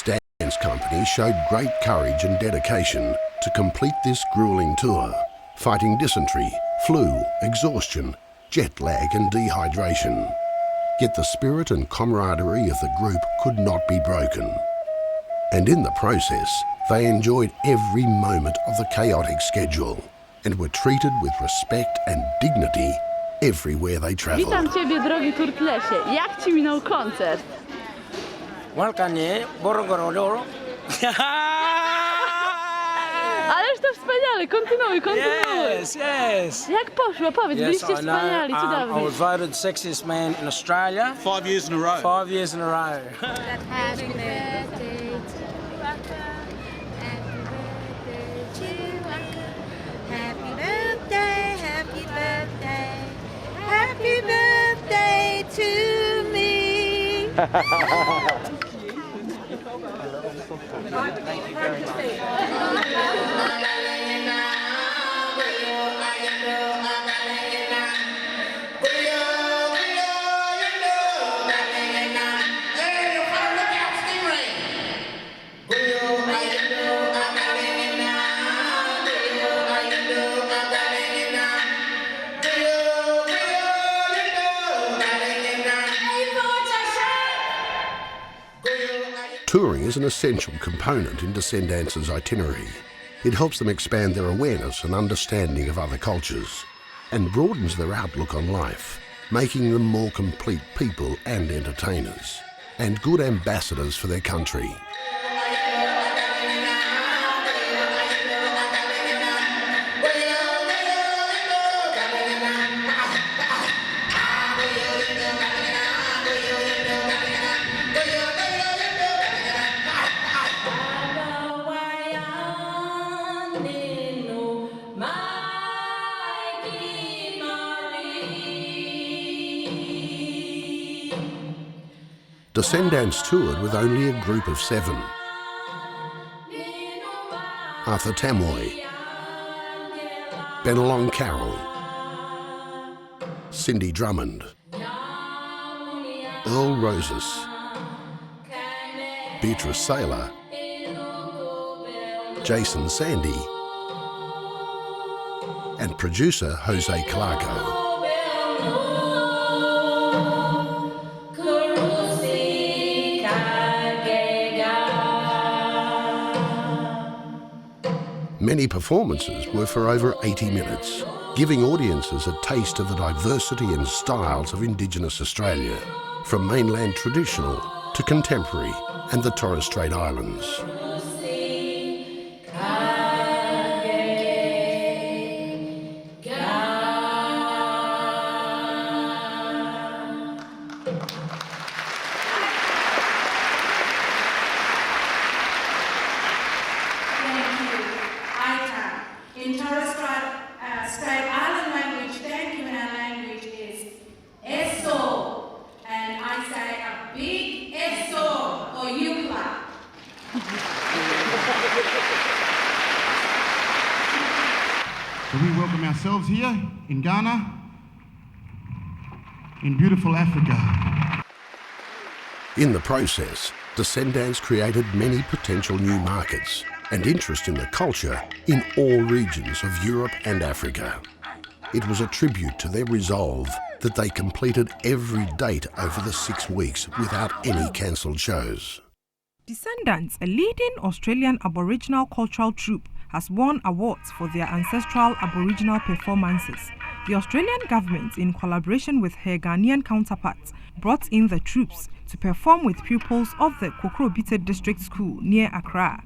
dance company showed great courage and dedication to complete this grueling tour, fighting dysentery, flu, exhaustion, jet lag and dehydration. Yet the spirit and camaraderie of the group could not be broken. And in the process, they enjoyed every moment of the chaotic schedule and were treated with respect and dignity everywhere they travelled. Witam Ciebie, drogi Turtlesie. Jak Ci minął koncert? Walkanie, borogorolo. Ależ to wspaniale, kontynuuj. Yes. Jak poszło? Powiedz, byliście wspaniali, I cudowni. was voted sexiest man in Australia. 5 years in a row. 5 years in a row. Happy birthday to Waka. Happy birthday, happy birthday. Happy birthday to me. Thank you very much. Touring is an essential component in Descendance's itinerary. It helps them expand their awareness and understanding of other cultures and broadens their outlook on life, making them more complete people and entertainers, and good ambassadors for their country. Descendants toured with only a group of 7. Arthur Tamoy, Benelong Carroll, Cindy Drummond, Earl Roses, Beatrice Saylor, Jason Sandy, and producer Jose Calarco. Many performances were for over 80 minutes, giving audiences a taste of the diversity and styles of Indigenous Australia, from mainland traditional to contemporary and the Torres Strait Islands. In Torres Strait Island language, thank you in our language is eso. And I say a big eso or yukla. So we welcome ourselves here in Ghana, in beautiful Africa. In the process, Descendants created many potential new markets and interest in the culture in all regions of Europe and Africa. It was a tribute to their resolve that they completed every date over the 6 weeks without any cancelled shows. Descendants, a leading Australian Aboriginal cultural troupe, has won awards for their ancestral Aboriginal performances. The Australian government, in collaboration with her Ghanaian counterparts, brought in the troops to perform with pupils of the Kokrobite District School near Accra.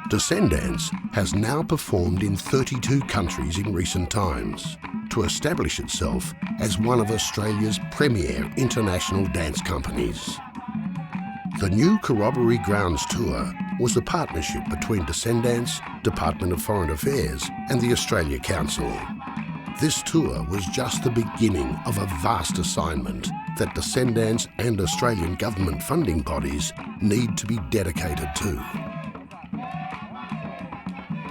Descendants has now performed in 32 countries in recent times to establish itself as one of Australia's premier international dance companies. The new Corroboree Grounds Tour was a partnership between Descendants, Department of Foreign Affairs and the Australia Council. This tour was just the beginning of a vast assignment that Descendants and Australian government funding bodies need to be dedicated to.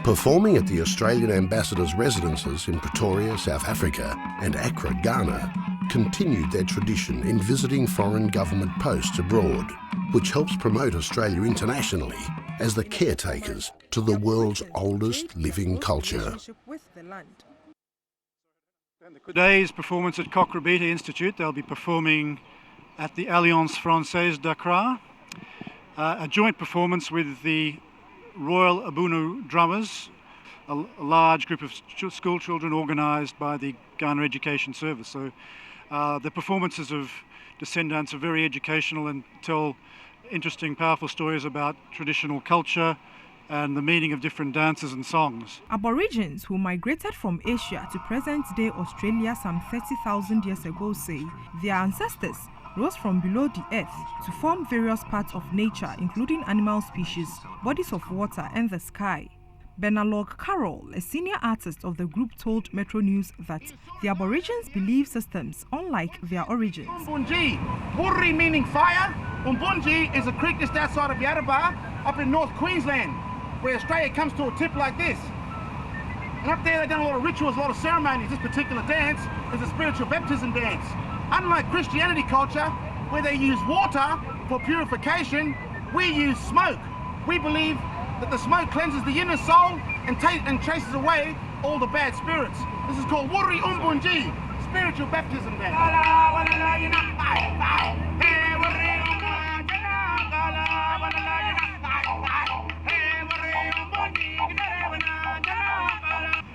Performing at the Australian Ambassador's residences in Pretoria, South Africa and Accra, Ghana, continued their tradition in visiting foreign government posts abroad, which helps promote Australia internationally as the caretakers to the world's oldest living culture. Today's performance at Cockrebita Institute, they'll be performing at the Alliance Française d'Accra, a joint performance with the Royal Abunu Drummers, a large group of school children organised by the Ghana Education Service. So the performances of descendants are very educational and tell interesting, powerful stories about traditional culture and the meaning of different dances and songs. Aborigines who migrated from Asia to present-day Australia some 30,000 years ago say their ancestors rose from below the earth to form various parts of nature, including animal species, bodies of water and the sky. Benalog Carroll, a senior artist of the group, told Metro News that the Aborigines' belief systems unlike their origins. Umbunji, Wurri meaning fire. Umbunji is a creek just outside of Yarrabah, up in North Queensland, where Australia comes to a tip like this. And up there they've done a lot of rituals, a lot of ceremonies. This particular dance is a spiritual baptism dance. Unlike Christianity culture, where they use water for purification, we use smoke. We believe that the smoke cleanses the inner soul and chases away all the bad spirits. This is called Wurri Umbunji, spiritual baptism dance.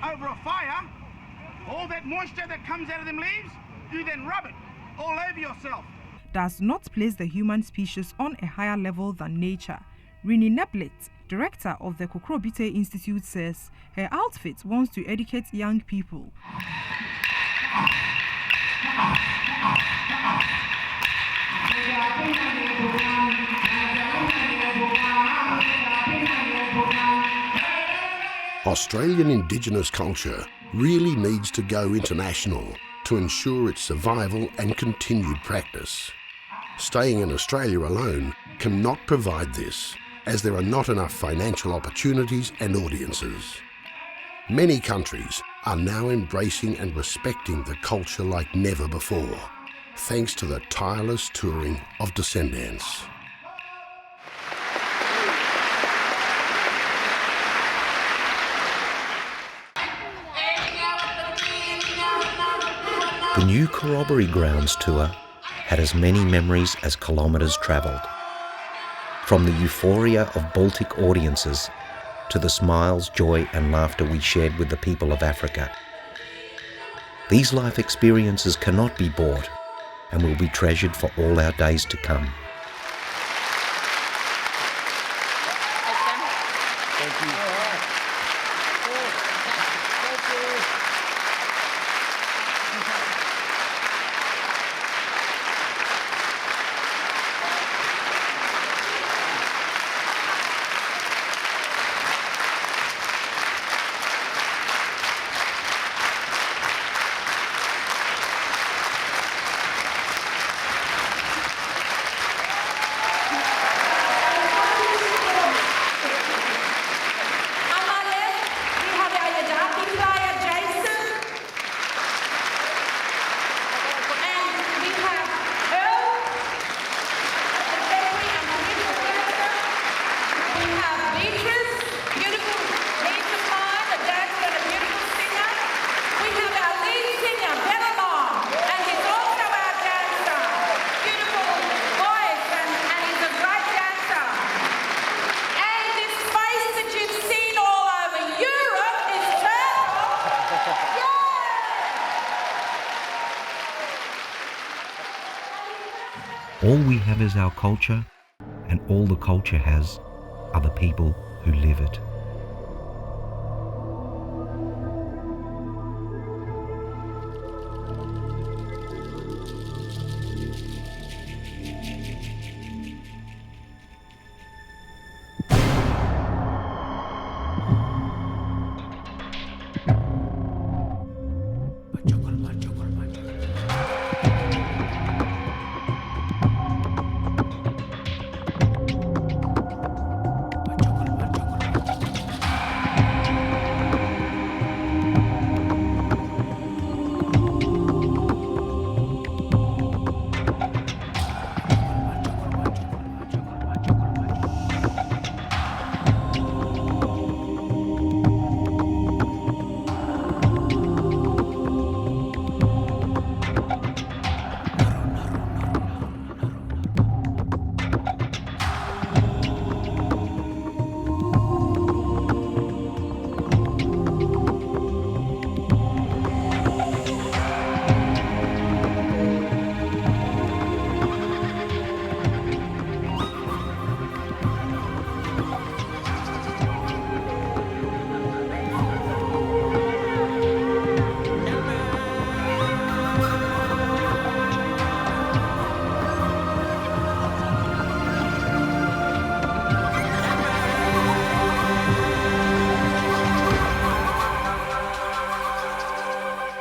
Over a fire, all that moisture that comes out of them leaves, you then rub it all over yourself. Does not place the human species on a higher level than nature. Rini Neblet, director of the Cockrebita Institute, says her outfit wants to educate young people. Australian Indigenous culture really needs to go international to ensure its survival and continued practice. Staying in Australia alone cannot provide this, as there are not enough financial opportunities and audiences. Many countries are now embracing and respecting the culture like never before, thanks to the tireless touring of descendants. The new Corroboree Grounds tour had as many memories as kilometres travelled. From the euphoria of Baltic audiences to the smiles, joy and laughter we shared with the people of Africa. These life experiences cannot be bought and will be treasured for all our days to come. All we have is our culture, and all the culture has are the people who live it.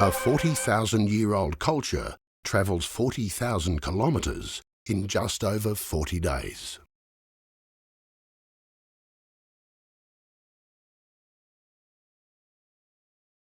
a 40,000-year-old culture travels 40,000 kilometres in just over 40 days.